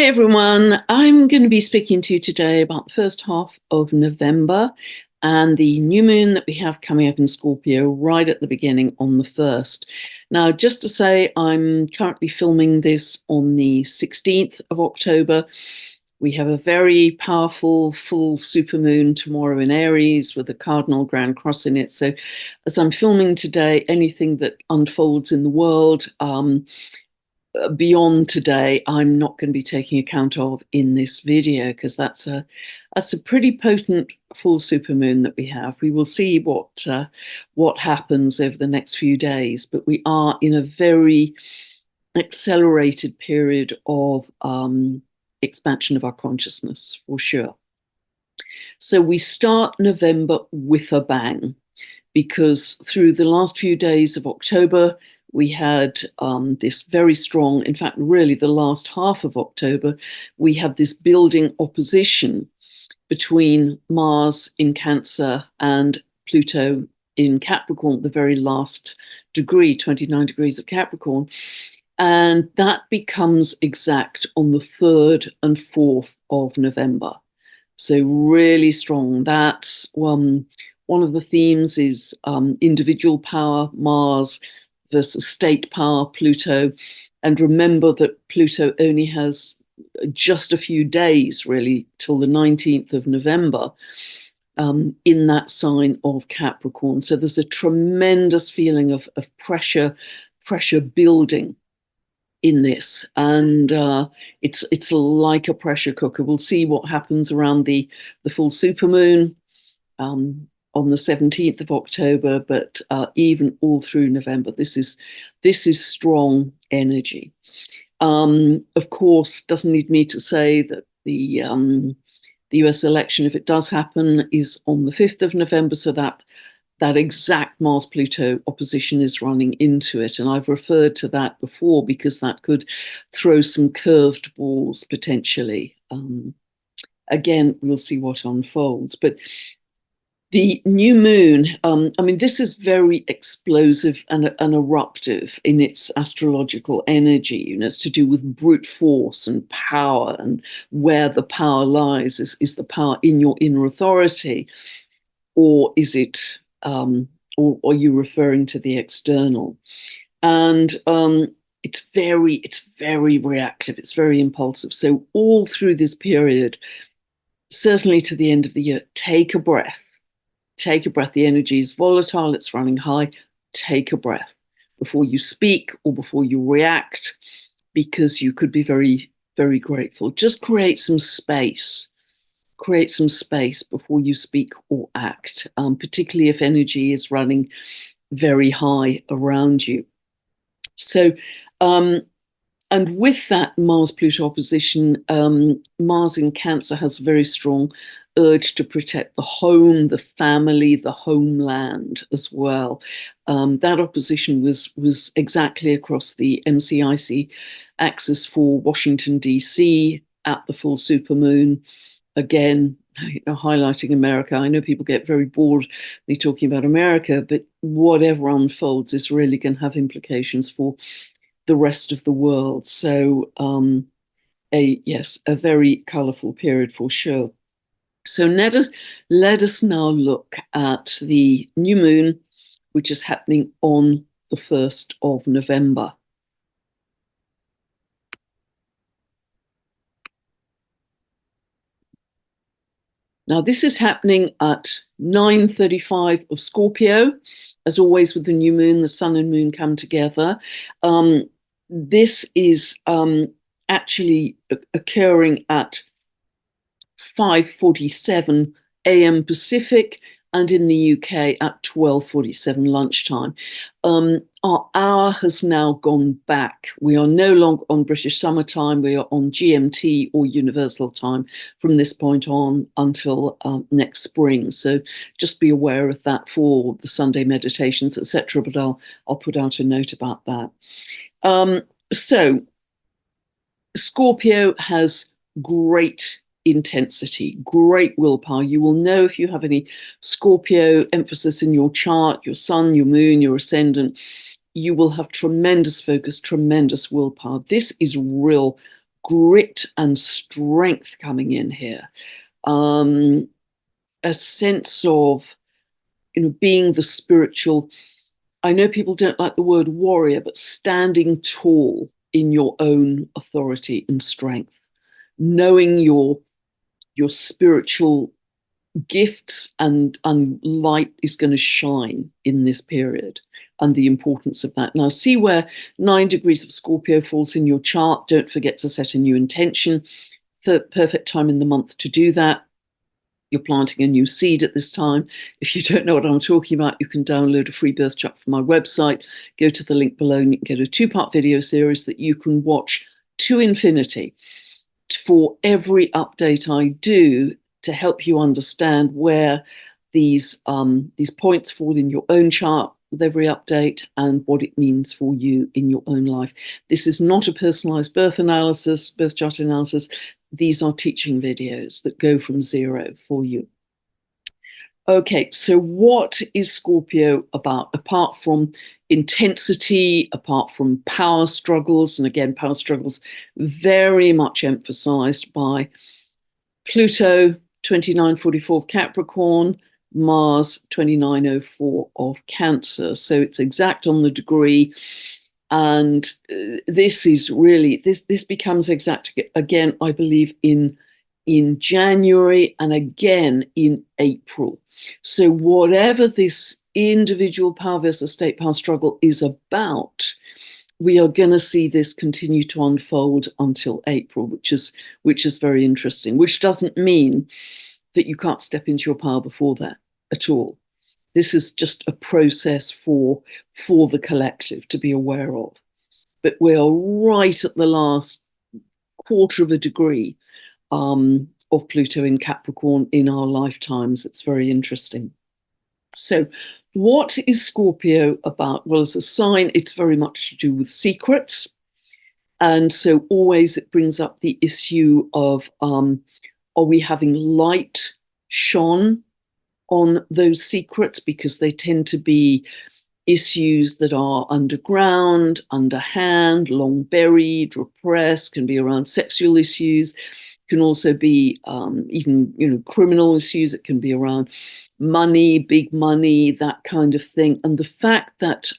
Hi everyone, I'm going to be speaking to you today about the first half of November and the new moon that we have coming up in Scorpio right at the beginning on the 1st. Now, just to say, I'm currently filming this on the 16th of October. We have a very powerful full supermoon tomorrow in Aries with a cardinal grand cross in it. So as I'm filming today, anything that unfolds in the world, beyond today, I'm not going to be taking account of in this video because that's a pretty potent full supermoon that we have. We will see what happens over the next few days, but we are in a very accelerated period of expansion of our consciousness for sure. So we start November with a bang because through the last few days of October, we had this very strong, in fact, really the last half of October, we had this building opposition between Mars in Cancer and Pluto in Capricorn, the very last degree, 29 degrees of Capricorn. And that becomes exact on the 3rd and 4th of November. So really strong. That's one of the themes is individual power, Mars, versus state power, Pluto. And remember that Pluto only has just a few days, really, till the 19th of November in that sign of Capricorn. So there's a tremendous feeling of pressure building in this. And it's like a pressure cooker. We'll see what happens around the full supermoon on the 17th of October, but even all through November, this is strong energy. Of course, doesn't need me to say that the US election, if it does happen, is on the 5th of November, so that exact Mars-Pluto opposition is running into it. And I've referred to that before because that could throw some curved balls potentially. Again, we'll see what unfolds. But the new moon, this is very explosive and eruptive in its astrological energy. It's to do with brute force and power, and where the power lies. Is the power in your inner authority, or is it, or are you referring to the external? And it's very reactive. It's very impulsive. So all through this period, certainly to the end of the year, take a breath. Take a breath. The energy is volatile. It's running high. Take a breath before you speak or before you react, because you could be very, very grateful. Just create some space. Create some space before you speak or act, particularly if energy is running very high around you. So, and with that Mars-Pluto opposition, Mars in Cancer has a very strong urge to protect the home, the family, the homeland as well. That opposition was exactly across the MCIC axis for Washington, D.C. at the full supermoon. Again, highlighting America. I know people get very bored me talking about America, but whatever unfolds is really going to have implications for the rest of the world. So a very colourful period for sure. So let us now look at the new moon, which is happening on the 1st of November. Now, this is happening at 9:35 of Scorpio. As always with the new moon, the sun and moon come together. This is actually occurring at 5:47 a.m. Pacific, and in the UK at 12:47 lunchtime. Our hour has now gone back. We are no longer on British Summer Time. We are on GMT or Universal Time from this point on until next spring. So just be aware of that for the Sunday meditations, etc. But I'll put out a note about that. So Scorpio has great intensity, great willpower. You will know if you have any Scorpio emphasis in your chart, your sun, your moon, your ascendant, you will have tremendous focus, tremendous willpower. This is real grit and strength coming in here. A sense of, being the spiritual. I know people don't like the word warrior, but standing tall in your own authority and strength, knowing your spiritual gifts and light is going to shine in this period, and the importance of that. Now, see where 9 degrees of Scorpio falls in your chart. Don't forget to set a new intention. The perfect time in the month to do that. You're planting a new seed at this time. If you don't know what I'm talking about, you can download a free birth chart from my website. Go to the link below and you can get a 2-part video series that you can watch to infinity for every update I do, to help you understand where these points fall in your own chart with every update and what it means for you in your own life. This is not a personalized birth chart analysis. These are teaching videos that go from zero for you. Okay, so what is Scorpio about? Apart from intensity, apart from power struggles, and again, power struggles very much emphasized by Pluto 2944 of Capricorn, Mars 2904 of Cancer. So it's exact on the degree. And this is really, this becomes exact again, I believe, in January and again in April. So whatever this individual power versus state power struggle is about, we are going to see this continue to unfold until April, which is very interesting, which doesn't mean that you can't step into your power before that at all. This is just a process for the collective to be aware of. But we are right at the last quarter of a degree of Pluto in Capricorn in our lifetimes. It's very interesting. So what is Scorpio about? Well, as a sign, it's very much to do with secrets. And so always it brings up the issue of, are we having light shone on those secrets? Because they tend to be issues that are underground, underhand, long buried, repressed, can be around sexual issues, can also be even criminal issues. It can be around money, big money, that kind of thing. And the fact that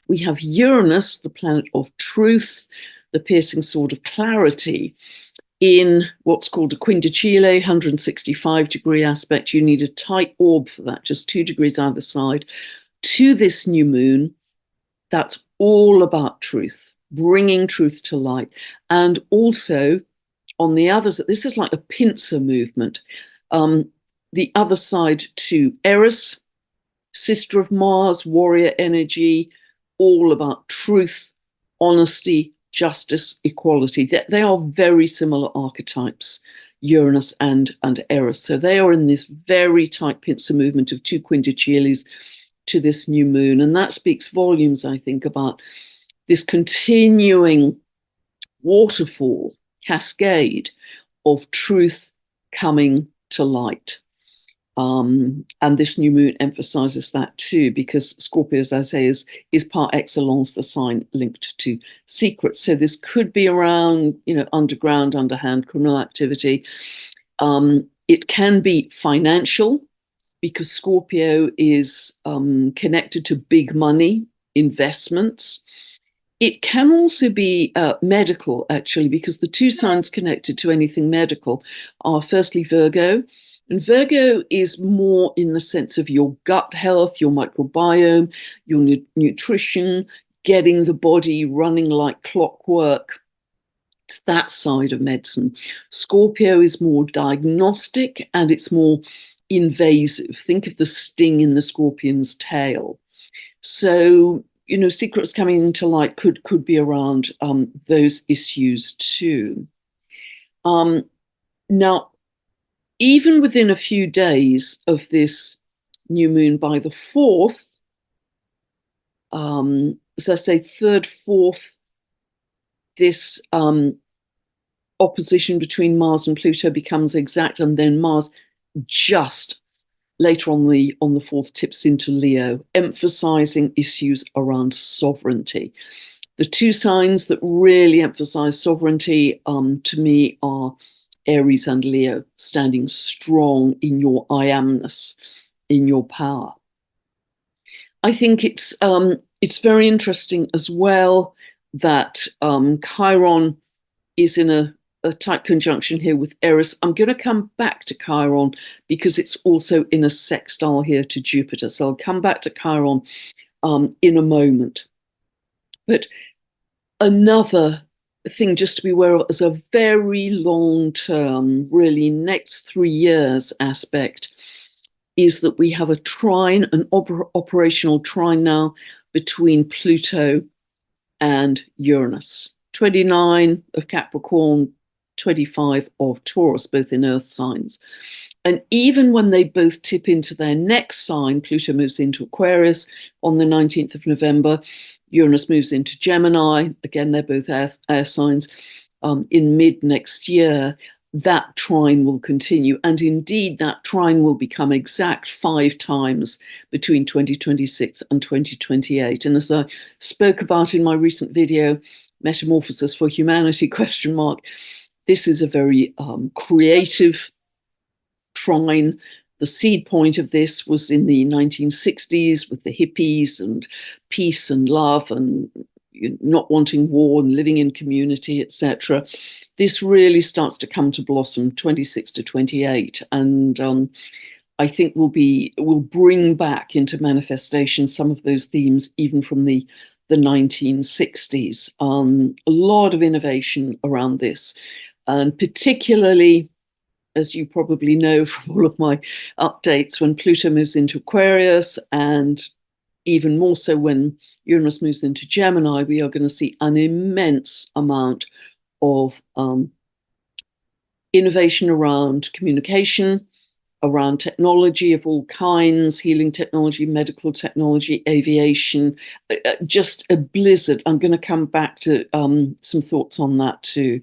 we have Uranus, the planet of truth, the piercing sword of clarity, in what's called a quindicile, 165-degree aspect. You need a tight orb for that, just 2 degrees either side, to this new moon. That's all about truth, bringing truth to light. And also on the others, this is like a pincer movement. The other side to Eris, sister of Mars, warrior energy, all about truth, honesty, justice, equality. They are very similar archetypes, Uranus and Eris. So they are in this very tight pincer movement of 2 quindiciles to this new moon. And that speaks volumes, I think, about this continuing waterfall, cascade of truth coming to light. And this new moon emphasizes that too, because Scorpio, as I say, is par excellence the sign linked to secrets. So this could be around, underground, underhand criminal activity. It can be financial, because Scorpio is connected to big money, investments. It can also be medical, actually, because the 2 signs connected to anything medical are firstly Virgo. And Virgo is more in the sense of your gut health, your microbiome, your nutrition, getting the body running like clockwork. It's that side of medicine. Scorpio is more diagnostic and it's more invasive. Think of the sting in the scorpion's tail. So, secrets coming into light could be around those issues too. Now, even within a few days of this new moon, by the 4th, as I say, 3rd, 4th, this opposition between Mars and Pluto becomes exact, and then Mars just later on the 4th tips into Leo, emphasizing issues around sovereignty. The two signs that really emphasize sovereignty to me are Aries and Leo, standing strong in your I amness, in your power. I think it's very interesting as well that Chiron is in a tight conjunction here with Eris. I'm going to come back to Chiron because it's also in a sextile here to Jupiter. So I'll come back to Chiron in a moment. But another thing just to be aware of as a very long term, really next 3 years aspect, is that we have a trine, an operational trine now between Pluto and Uranus. 29 of Capricorn, 25 of Taurus, both in earth signs. And even when they both tip into their next sign, Pluto moves into Aquarius on the 19th of November, Uranus moves into Gemini, again, they're both air signs, in mid next year, that trine will continue. And indeed, that trine will become exact 5 times between 2026 and 2028. And as I spoke about in my recent video, Metamorphosis for Humanity, ? This is a very creative trine. The seed point of this was in the 1960s with the hippies and peace and love and not wanting war and living in community, etc. This really starts to come to blossom 26 to 28, and I think will bring back into manifestation some of those themes even from the 1960s. A lot of innovation around this, and particularly, as you probably know from all of my updates, when Pluto moves into Aquarius, and even more so when Uranus moves into Gemini, we are going to see an immense amount of innovation around communication, around technology of all kinds, healing technology, medical technology, aviation, just a blizzard. I'm going to come back to some thoughts on that too.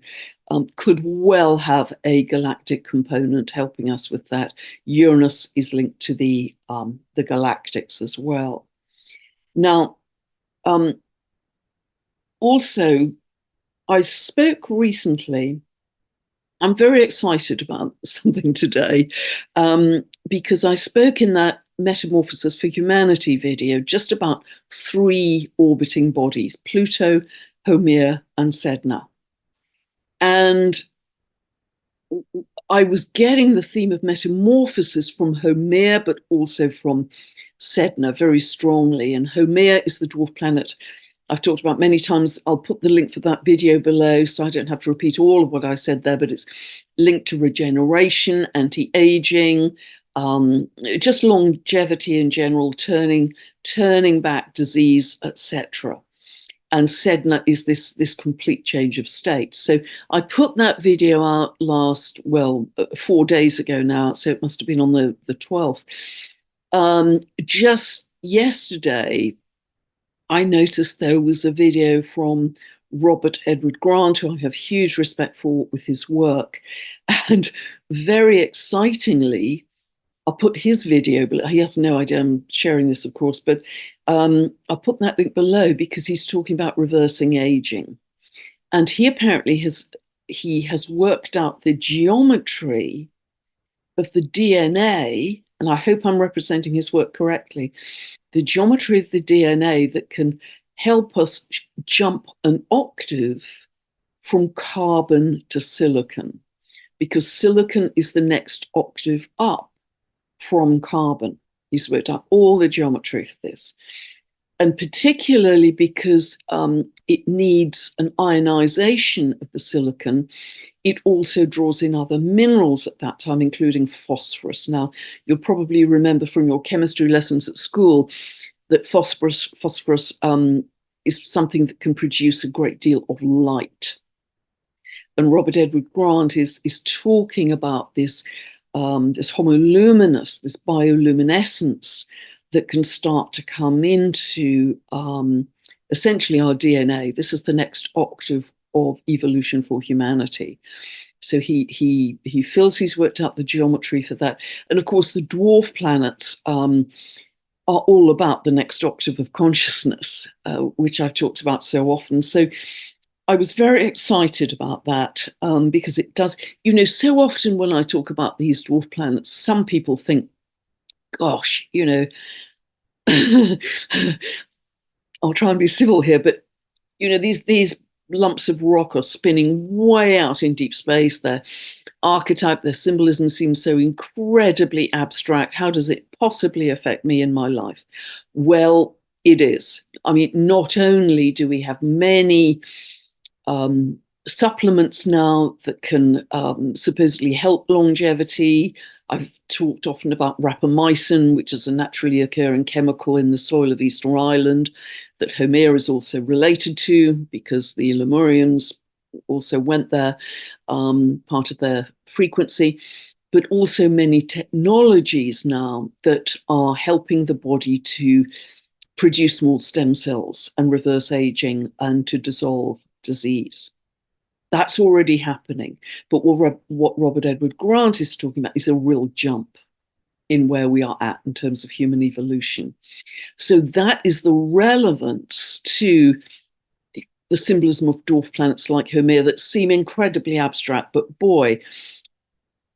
Could well have a galactic component helping us with that. Uranus is linked to the galactics as well. Now, also, I spoke recently. I'm very excited about something today because I spoke in that Metamorphosis for Humanity video just about 3 orbiting bodies, Pluto, Haumea, and Sedna. And I was getting the theme of metamorphosis from Haumea, but also from Sedna very strongly. And Haumea is the dwarf planet I've talked about many times. I'll put the link for that video below so I don't have to repeat all of what I said there, but it's linked to regeneration, anti-aging, just longevity in general, turning back disease, etc. And Sedna is this complete change of state. So I put that video out 4 days ago now, so it must have been on the 12th. Just yesterday, I noticed there was a video from Robert Edward Grant, who I have huge respect for with his work. And very excitingly, I'll put his video below. He has no idea I'm sharing this, of course, but I'll put that link below because he's talking about reversing aging. And he apparently has worked out the geometry of the DNA, and I hope I'm representing his work correctly, the geometry of the DNA that can help us jump an octave from carbon to silicon, because silicon is the next octave up from carbon. He's worked out all the geometry for this. And particularly because it needs an ionization of the silicon, it also draws in other minerals at that time, including phosphorus. Now, you'll probably remember from your chemistry lessons at school that phosphorus is something that can produce a great deal of light. And Robert Edward Grant is talking about this homoluminous, this bioluminescence that can start to come into essentially our DNA. This is the next octave of evolution for humanity. So he feels he's worked out the geometry for that. And of course, the dwarf planets, are all about the next octave of consciousness, which I've talked about so often. So I was very excited about that because it does, so often when I talk about these dwarf planets, some people think, gosh, I'll try and be civil here, but these lumps of rock are spinning way out in deep space. Their archetype, their symbolism seems so incredibly abstract. How does it possibly affect me in my life? Well, it is. I mean, not only do we have many supplements now that can supposedly help longevity. I've talked often about rapamycin, which is a naturally occurring chemical in the soil of Easter Island that Homer is also related to because the Lemurians also went there, part of their frequency, but also many technologies now that are helping the body to produce more stem cells and reverse aging and to dissolve disease. That's already happening. But what Robert Edward Grant is talking about is a real jump in where we are at in terms of human evolution. So that is the relevance to the symbolism of dwarf planets like Homer that seem incredibly abstract, but boy,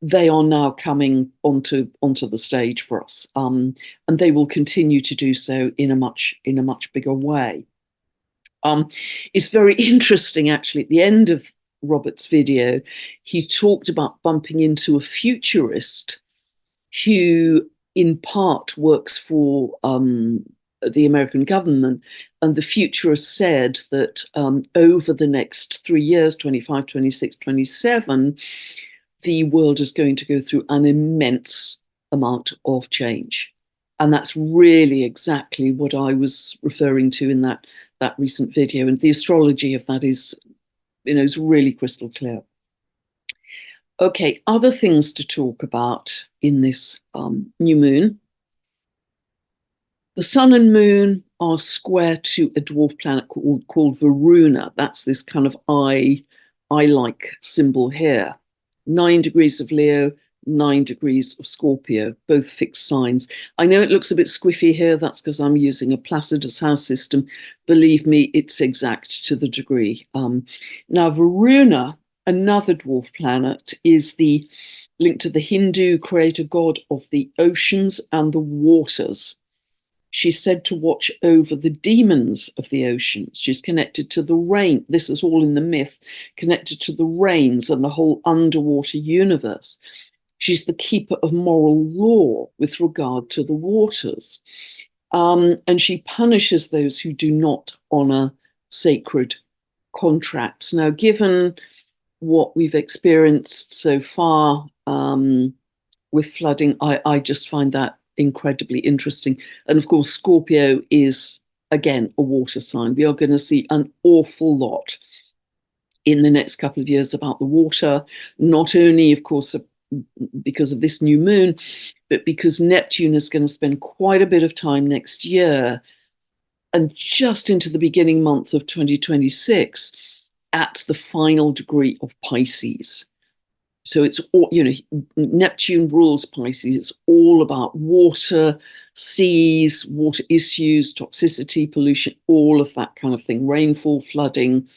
they are now coming onto the stage for us, and they will continue to do so in a much bigger way. It's very interesting, actually. At the end of Robert's video, he talked about bumping into a futurist who, in part, works for the American government, and the futurist said that over the next 3 years, 25, 26, 27, the world is going to go through an immense amount of change. And that's really exactly what I was referring to in that recent video. And the astrology of that is really crystal clear. Okay, other things to talk about in this new moon. The sun and moon are square to a dwarf planet called Varuna. That's this kind of eye-like symbol here. 9 degrees of Leo, 9 degrees of Scorpio, both fixed signs. I know it looks a bit squiffy here. That's because I'm using a Placidus house system. Believe me, it's exact to the degree. Now, Varuna, another dwarf planet, is linked to the Hindu creator god of the oceans and the waters. She's said to watch over the demons of the oceans. She's connected to the rain. This is all in the myth, connected to the rains and the whole underwater universe. She's the keeper of moral law with regard to the waters. And she punishes those who do not honor sacred contracts. Now, given what we've experienced so far with flooding, I just find that incredibly interesting. And of course, Scorpio is, again, a water sign. We are going to see an awful lot in the next couple of years about the water, not only, of course, because of this new moon, but because Neptune is going to spend quite a bit of time next year and just into the beginning month of 2026 at the final degree of Pisces. So it's all, Neptune rules Pisces. It's all about water, seas, water issues, toxicity, pollution, all of that kind of thing, rainfall, flooding,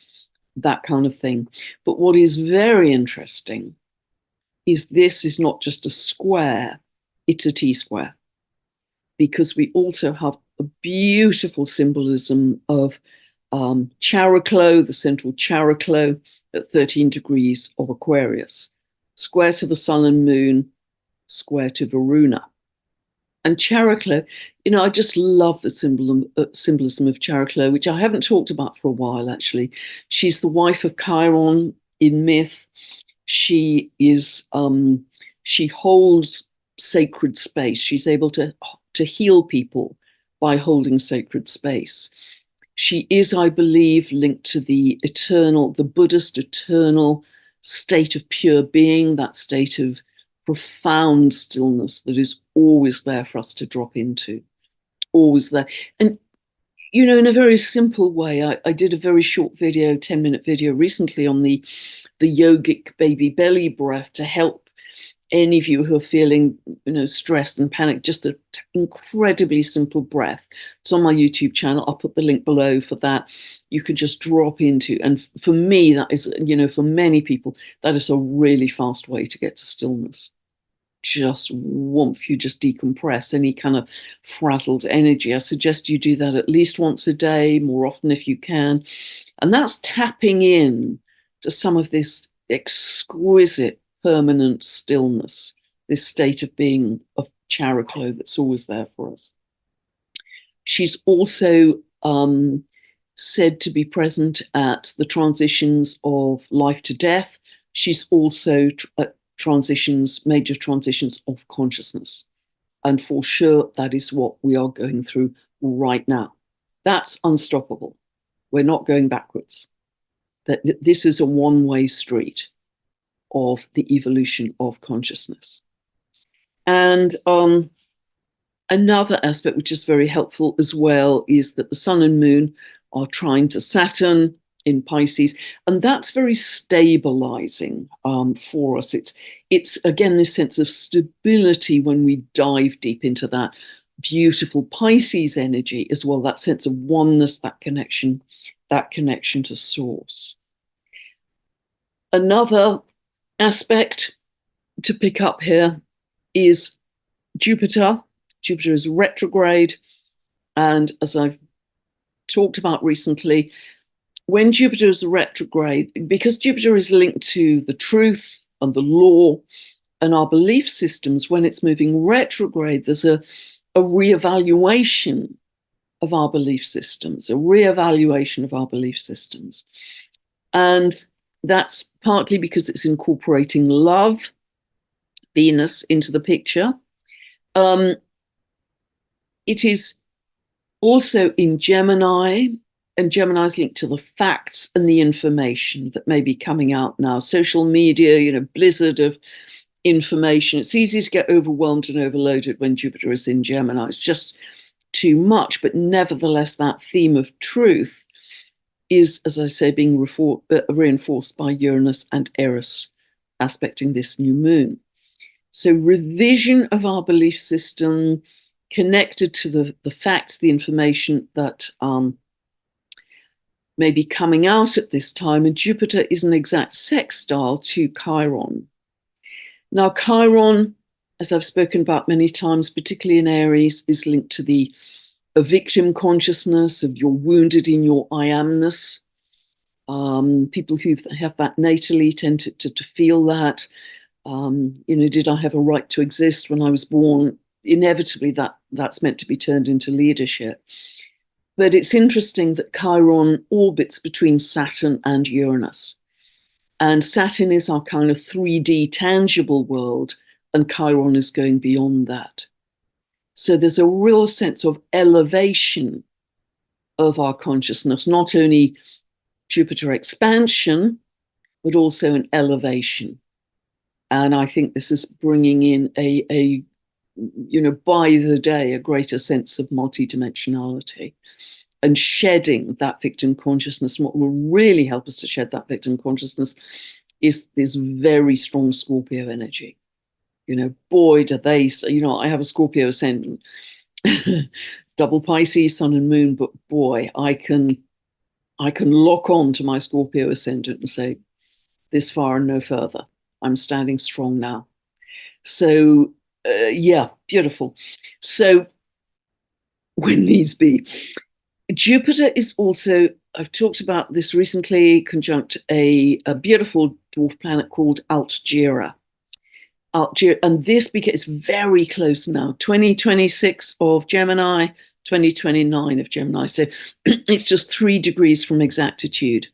that kind of thing. But what is very interesting is this is not just a square, it's a T-square, because we also have a beautiful symbolism of Chariklo, the central Chariklo, at 13 degrees of Aquarius. Square to the sun and moon, square to Varuna. And Chariklo, I just love the symbolism of Chariklo, which I haven't talked about for a while, actually. She's the wife of Chiron in myth. She is, she holds sacred space. She's able to heal people by holding sacred space. She is, I believe, linked to the Buddhist eternal state of pure being, that state of profound stillness that is always there for us to drop into, always there. And, in a very simple way, I did a very short video, 10-minute video recently on the yogic baby belly breath to help any of you who are feeling, stressed and panicked, just an incredibly simple breath. It's on my YouTube channel. I'll put the link below for that. You can just drop into. And for me, that is, for many people, that is a really fast way to get to stillness. Just you just decompress any kind of frazzled energy. I suggest you do that at least once a day, more often if you can. And that's tapping in to some of this exquisite permanent stillness, this state of being of Chariklo that's always there for us. She's also said to be present at the transitions of life to death. She's also at major transitions of consciousness. And for sure, that is what we are going through right now. That's unstoppable. We're not going backwards. That this is a one-way street of the evolution of consciousness. And another aspect which is very helpful as well is that the sun and moon are trine to Saturn in Pisces, and that's very stabilizing for us. It's again this sense of stability when we dive deep into that beautiful Pisces energy as well, that sense of oneness, that connection to source. Another aspect to pick up here is Jupiter. Jupiter is retrograde, and as I've talked about recently, when Jupiter is retrograde, because Jupiter is linked to the truth and the law and our belief systems, when it's moving retrograde, there's a reevaluation of our belief systems, And that's partly because it's incorporating love, Venus, into the picture. It is also in Gemini, and Gemini is linked to the facts and the information that may be coming out now. Social media, blizzard of information. It's easy to get overwhelmed and overloaded when Jupiter is in Gemini. It's just too much, but nevertheless, that theme of truth is, as I say, being reinforced by Uranus and Eris aspecting this new moon. So revision of our belief system connected to the facts, the information that may be coming out at this time. And Jupiter is an exact sextile to Chiron. Now, Chiron, as I've spoken about many times, particularly in Aries, is linked to a victim consciousness of you're wounded in your I amness. People who have that natally tend to feel that. Did I have a right to exist when I was born? Inevitably, that's meant to be turned into leadership. But it's interesting that Chiron orbits between Saturn and Uranus. And Saturn is our kind of 3D tangible world, and Chiron is going beyond that. So there's a real sense of elevation of our consciousness, not only Jupiter expansion, but also an elevation. And I think this is bringing in by the day, a greater sense of multidimensionality and shedding that victim consciousness. And what will really help us to shed that victim consciousness is this very strong Scorpio energy. Boy, do they, I have a Scorpio ascendant, double Pisces, sun and moon, but boy, I can lock on to my Scorpio ascendant and say, this far and no further. I'm standing strong now. So, yeah, beautiful. So, when needs be. Jupiter is also, I've talked about this recently, conjunct a beautiful dwarf planet called Altgira. And this is very close now, 2026 of Gemini, 2029 of Gemini. So it's just 3 degrees from exactitude.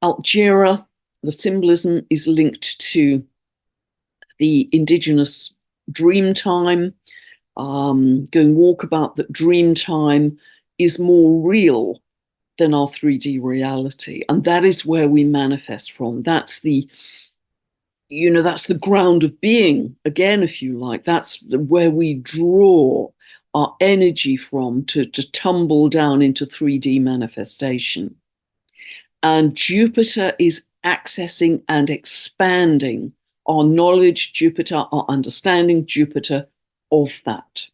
Altgira, the symbolism is linked to the indigenous dream time, going walkabout, that dream time is more real than our 3D reality. And that is where we manifest from. That's the ground of being, again, if you like. That's where we draw our energy from to tumble down into 3D manifestation. And Jupiter is accessing and expanding our knowledge, Jupiter, our understanding, Jupiter, of that.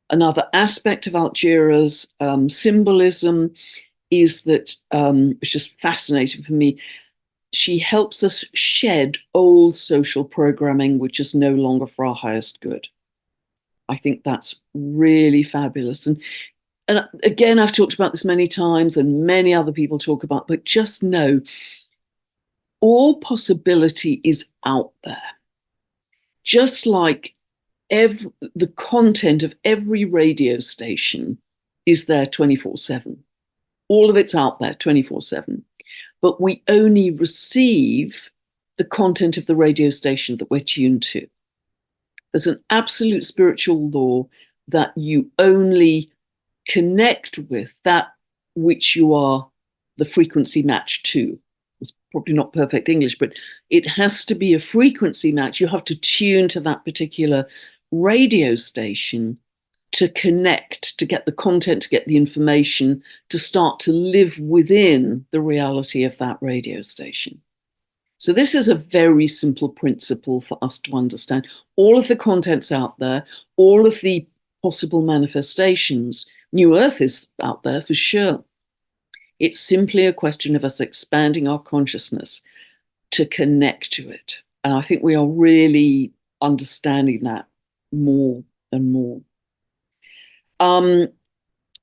Another aspect of Algera's symbolism is that, it's just fascinating for me, she helps us shed old social programming, which is no longer for our highest good. I think that's really fabulous. And again, I've talked about this many times and many other people talk about, but just know all possibility is out there. Just like the content of every radio station is there 24/7. All of it's out there 24/7. But we only receive the content of the radio station that we're tuned to. There's an absolute spiritual law that you only connect with that which you are the frequency match to. It's probably not perfect English, but it has to be a frequency match. You have to tune to that particular radio station to connect, to get the content, to get the information, to start to live within the reality of that radio station. So this is a very simple principle for us to understand. All of the content's out there, all of the possible manifestations. New Earth is out there for sure. It's simply a question of us expanding our consciousness to connect to it. And I think we are really understanding that more and more.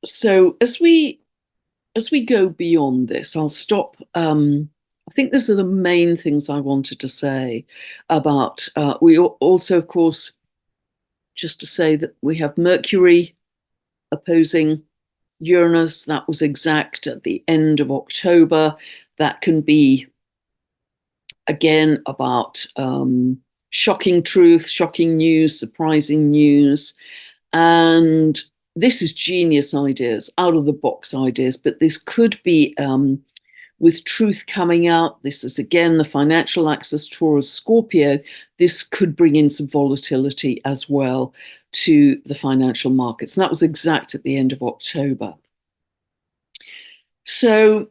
So as we go beyond this, I'll stop. I think these are the main things I wanted to say about. We also, of course, just to say that we have Mercury opposing Uranus. That was exact at the end of October. That can be, again, about shocking truth, shocking news, surprising news. And this is genius ideas, out of the box ideas, but this could be with truth coming out. This is, again, the financial axis, Taurus, Scorpio. This could bring in some volatility as well to the financial markets. And that was exact at the end of October. So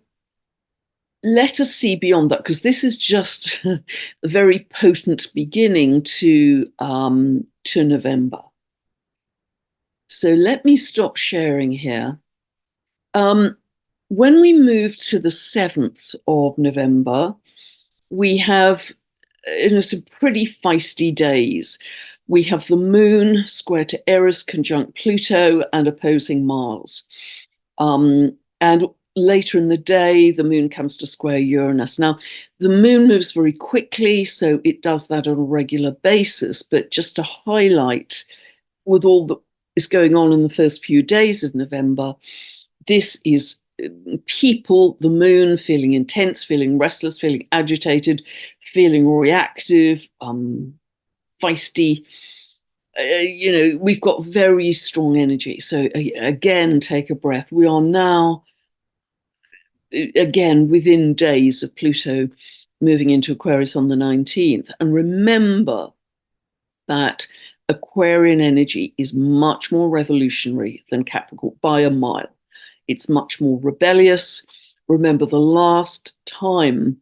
let us see beyond that, because this is just a very potent beginning to November. So let me stop sharing here. When we move to the 7th of November, we have some pretty feisty days. We have the moon square to Eris, conjunct Pluto, and opposing Mars. And later in the day, the moon comes to square Uranus. Now, the moon moves very quickly, so it does that on a regular basis. But just to highlight, with all that is going on in the first few days of November, this is people, the moon, feeling intense, feeling restless, feeling agitated, feeling reactive, feisty. We've got very strong energy. So again, take a breath. We are now, again, within days of Pluto moving into Aquarius on the 19th. And remember that Aquarian energy is much more revolutionary than Capricorn by a mile. It's much more rebellious. Remember, the last time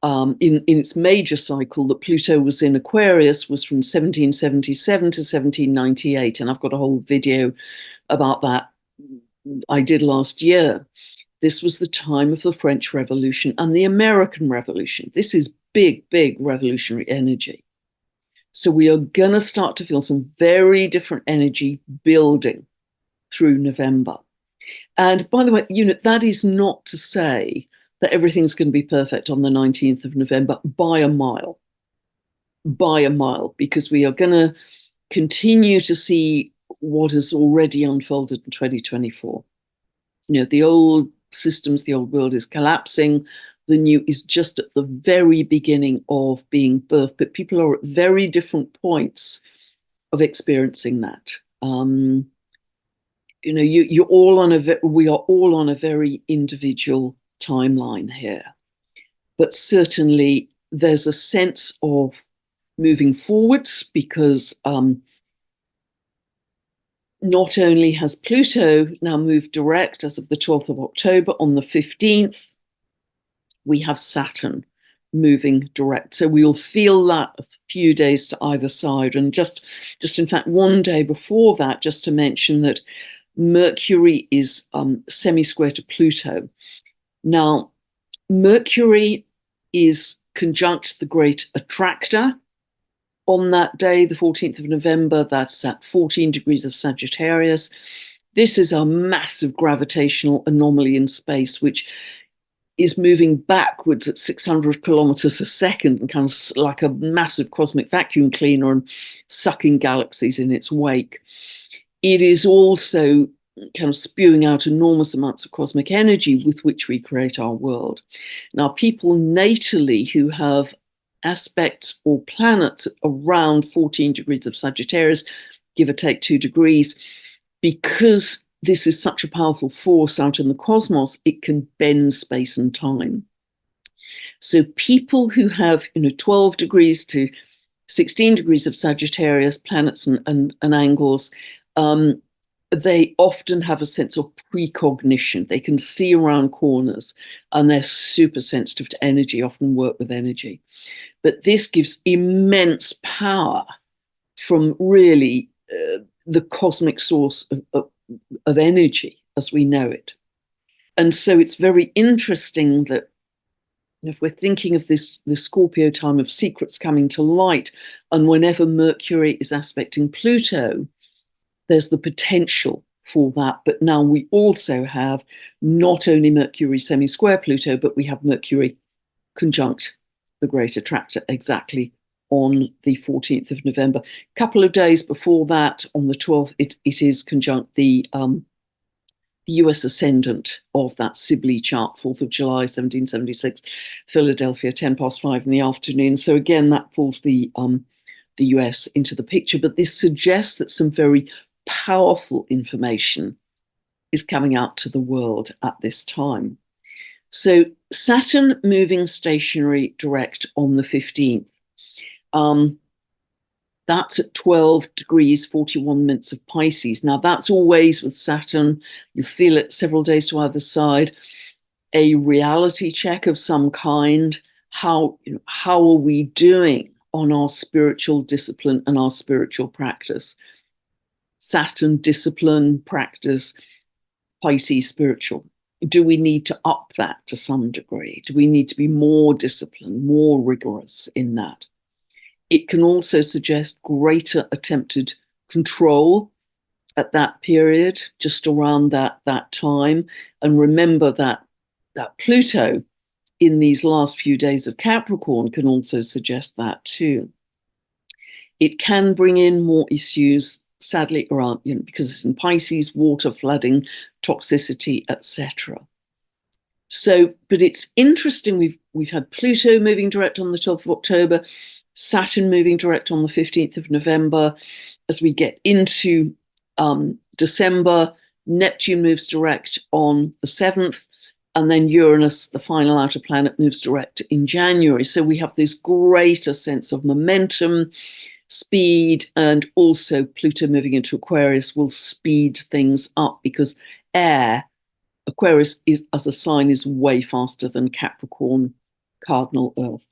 in its major cycle that Pluto was in Aquarius was from 1777 to 1798. And I've got a whole video about that I did last year. This was the time of the French Revolution and the American Revolution. This is big, big revolutionary energy. So we are going to start to feel some very different energy building through November. And by the way, that is not to say that everything's going to be perfect on the 19th of November by a mile, because we are going to continue to see what has already unfolded in 2024. The old systems, the old world is collapsing. The new is just at the very beginning of being birthed, but people are at very different points of experiencing that. You're all on we are all on a very individual timeline here, but certainly there's a sense of moving forwards, because not only has Pluto now moved direct as of the 12th of October, on the 15th, we have Saturn moving direct. So we'll feel that a few days to either side. And just in fact, one day before that, just to mention that Mercury is semi-square to Pluto. Now, Mercury is conjunct the great attractor on that day, the 14th of November. That's at 14 degrees of Sagittarius. This is a massive gravitational anomaly in space, which is moving backwards at 600 kilometers a second, and kind of like a massive cosmic vacuum cleaner, and sucking galaxies in its wake. It is also kind of spewing out enormous amounts of cosmic energy with which we create our world. Now, people natally who have aspects or planets around 14 degrees of Sagittarius, give or take 2 degrees, because this is such a powerful force out in the cosmos, it can bend space and time. So people who have 12 degrees to 16 degrees of Sagittarius, planets and angles, they often have a sense of precognition. They can see around corners, and they're super sensitive to energy, often work with energy. But this gives immense power from really the cosmic source of energy as we know it. And so it's very interesting that if we're thinking of this Scorpio time of secrets coming to light, and whenever Mercury is aspecting Pluto, there's the potential for that. But now we also have not only Mercury semi-square Pluto, but we have Mercury conjunct the great attractor exactly on the 14th of November. A couple of days before that, on the 12th, it is conjunct the US ascendant of that Sibley chart, 4th of July, 1776, Philadelphia, 5:10 in the afternoon. So again, that pulls the US into the picture. But this suggests that some very powerful information is coming out to the world at this time. So Saturn moving stationary direct on the 15th. That's at 12 degrees, 41 minutes of Pisces. Now, that's always with Saturn. You feel it several days to either side. A reality check of some kind. How are we doing on our spiritual discipline and our spiritual practice? Saturn, discipline, practice, Pisces, spiritual. Do we need to up that to some degree? Do we need to be more disciplined, more rigorous in that? It can also suggest greater attempted control at that period, just around that time. And remember that Pluto in these last few days of Capricorn can also suggest that too. It can bring in more issues, sadly, around, because it's in Pisces, water, flooding, toxicity, etc. So, but it's interesting. We've had Pluto moving direct on the 12th of October, Saturn moving direct on the 15th of November. As we get into December, Neptune moves direct on the 7th, and then Uranus, the final outer planet, moves direct in January. So we have this greater sense of momentum, speed, and also Pluto moving into Aquarius will speed things up, because air, Aquarius as a sign is way faster than Capricorn, cardinal Earth.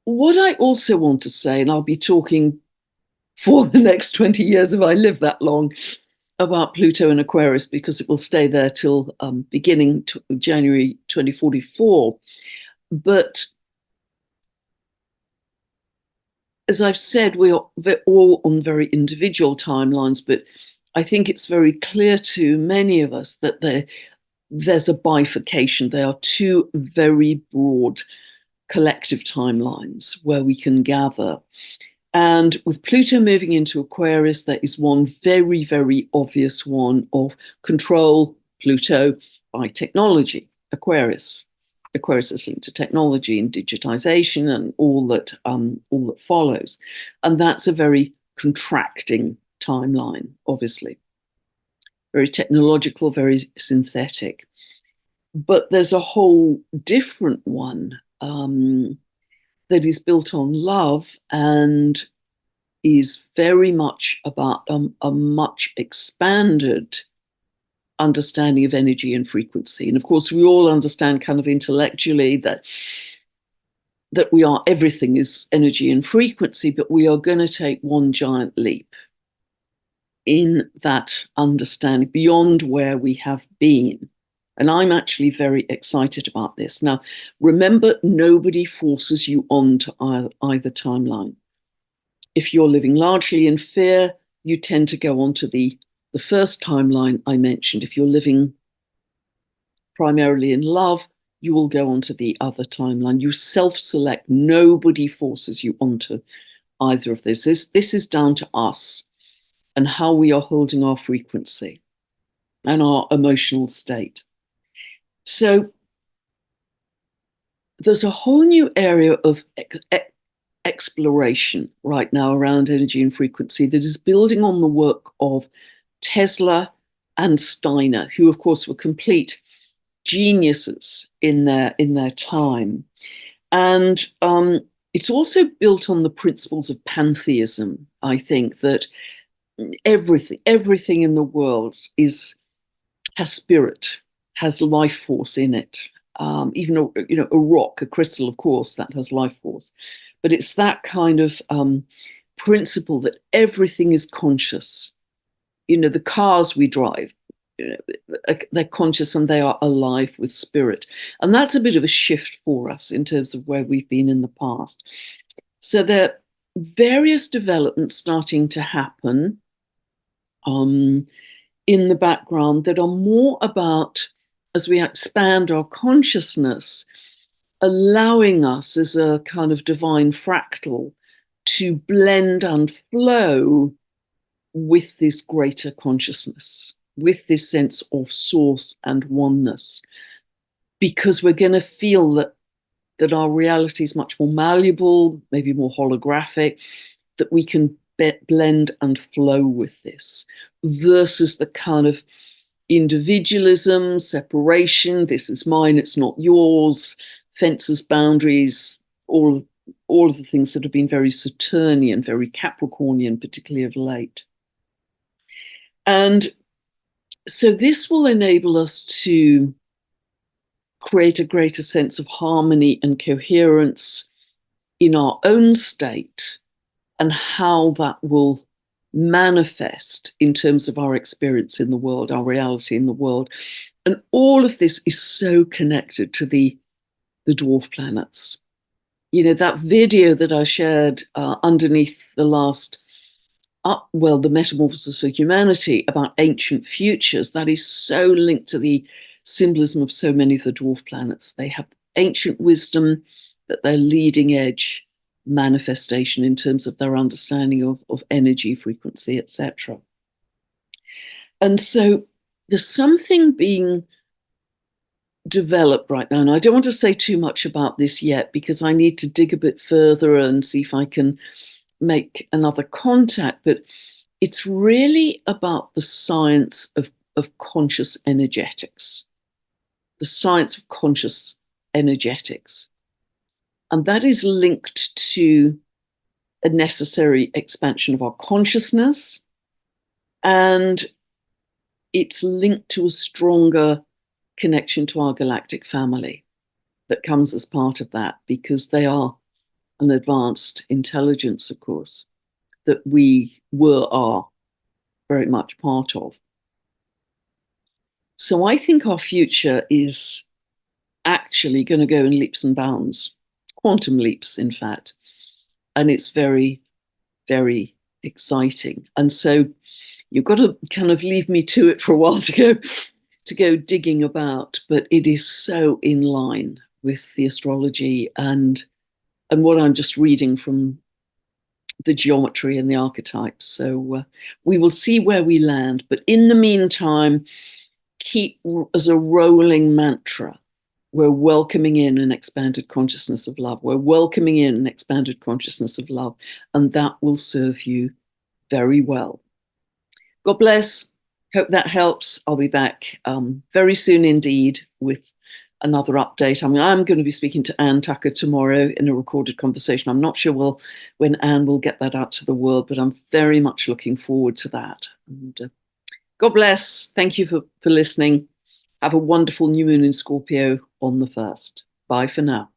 What I also want to say, and I'll be talking for the next 20 years if I live that long, about Pluto and Aquarius, because it will stay there till beginning January 2044. But as I've said, we're all on very individual timelines, but I think it's very clear to many of us that there's a bifurcation. There are two very broad collective timelines where we can gather. And with Pluto moving into Aquarius, there is one very, very obvious one of control, Pluto, by technology, Aquarius. Aquarius is linked to technology and digitization and all that follows. And that's a very contracting timeline, obviously. Very technological, very synthetic. But there's a whole different one that is built on love and is very much about a much expanded understanding of energy and frequency. And of course, we all understand kind of intellectually that we are, everything is energy and frequency, but we are going to take one giant leap in that understanding beyond where we have been. And I'm actually very excited about this. Now, remember, nobody forces you onto either timeline. If you're living largely in fear, you tend to go onto the first timeline I mentioned. If you're living primarily in love, you will go onto the other timeline. You self-select. Nobody forces you onto either of this. This is down to us and how we are holding our frequency and our emotional state. So there's a whole new area of exploration right now around energy and frequency that is building on the work of Tesla and Steiner, who of course were complete geniuses in their time. And it's also built on the principles of pantheism. I think that everything in the world has spirit, has life force in it. Even a rock, a crystal, of course, that has life force. But it's that kind of principle that everything is conscious. The cars we drive, they're conscious and they are alive with spirit. And that's a bit of a shift for us in terms of where we've been in the past. So there are various developments starting to happen in the background that are more about, as we expand our consciousness, allowing us as a kind of divine fractal to blend and flow with this greater consciousness, with this sense of source and oneness, because we're going to feel that our reality is much more malleable, maybe more holographic, that we can blend and flow with this, versus the kind of individualism, separation, this is mine, it's not yours, fences, boundaries, all of the things that have been very Saturnian, very Capricornian, particularly of late. And so this will enable us to create a greater sense of harmony and coherence in our own state, and how that will manifest in terms of our experience in the world, our reality in the world. And all of this is so connected to the dwarf planets. That video that I shared underneath the last the Metamorphosis for Humanity about ancient futures, that is so linked to the symbolism of so many of the dwarf planets. They have ancient wisdom, but they're leading edge manifestation in terms of their understanding of energy, frequency, etc. And so there's something being developed right now, and I don't want to say too much about this yet because I need to dig a bit further and see if I can make another contact, but it's really about the science of conscious energetics, the science of conscious energetics. And that is linked to a necessary expansion of our consciousness, and it's linked to a stronger connection to our galactic family that comes as part of that, because they are an advanced intelligence, of course, that we are very much part of. So I think our future is actually going to go in leaps and bounds, quantum leaps, in fact. And it's very, very exciting. And so you've got to kind of leave me to it for a while to go digging about, but it is so in line with the astrology and what I'm just reading from the geometry and the archetypes. So we will see where we land. But in the meantime, keep as a rolling mantra, we're welcoming in an expanded consciousness of love. We're welcoming in an expanded consciousness of love, and that will serve you very well. God bless. Hope that helps. I'll be back very soon indeed with another update. I mean, I'm going to be speaking to Anne Tucker tomorrow in a recorded conversation. I'm not sure when Anne will get that out to the world, but I'm very much looking forward to that. And God bless. Thank you for listening. Have a wonderful new moon in Scorpio on the 1st. Bye for now.